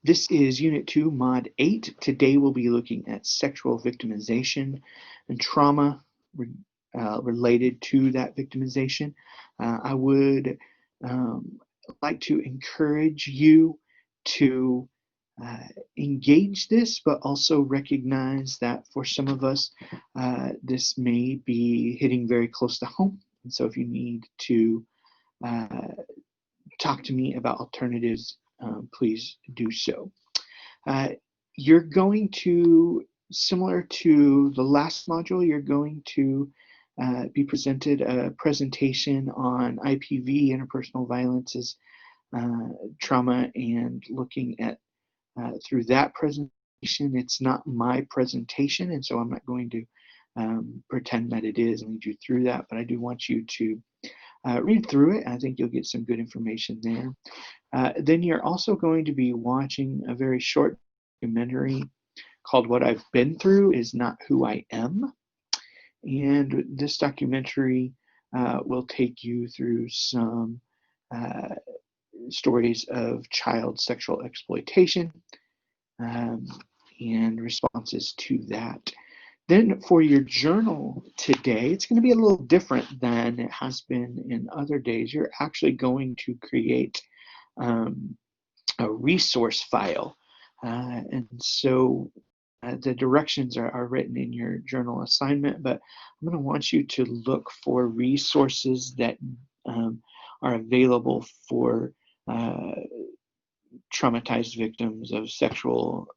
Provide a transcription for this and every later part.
This is Unit 2, Mod 8. Today we'll be looking at sexual victimization and trauma related to that victimization. I would like to encourage you to engage this, but also recognize that for some of us, this may be hitting very close to home. And so if you need to talk to me about alternatives, please do so. You're going to, similar to the last module, you're going to be presented a presentation on IPV, interpersonal violences, trauma, and looking at through that presentation. It's not my presentation, and so I'm not going to pretend that it is and lead you through that, but I do want you to read through it. I think you'll get some good information there. Then you're also going to be watching a very short documentary called What I've Been Through Is Not Who I Am. And this documentary will take you through some stories of child sexual exploitation and responses to that. Then for your journal today, it's going to be a little different than it has been in other days. You're actually going to create a resource file. And so the directions are written in your journal assignment, but I'm going to want you to look for resources that are available for traumatized victims of sexual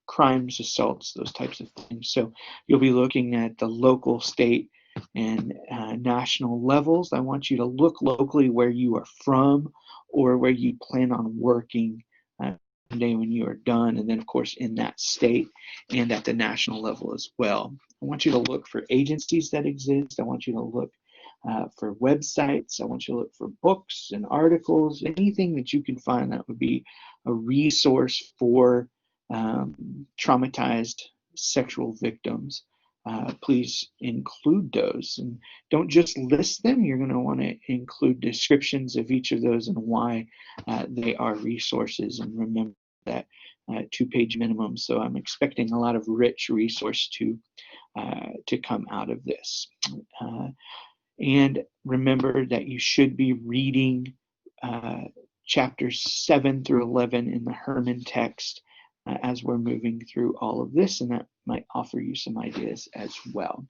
crimes, assaults, those types of things. So you'll be looking at the local, state, and national levels. I want you to look locally where you are from or where you plan on working day when you are done, and then of course in that state and at the national level as well. I want you to look for agencies that exist. I want you to look for websites. I want you to look for books and articles, anything that you can find that would be a resource for traumatized sexual victims. Please include those, and don't just list them. You're going to want to include descriptions of each of those and why they are resources, and remember that 2-page minimum. So I'm expecting a lot of rich resource to come out of this. And remember that you should be reading chapters 7 through 11 in the Herman text as we're moving through all of this, and that might offer you some ideas as well.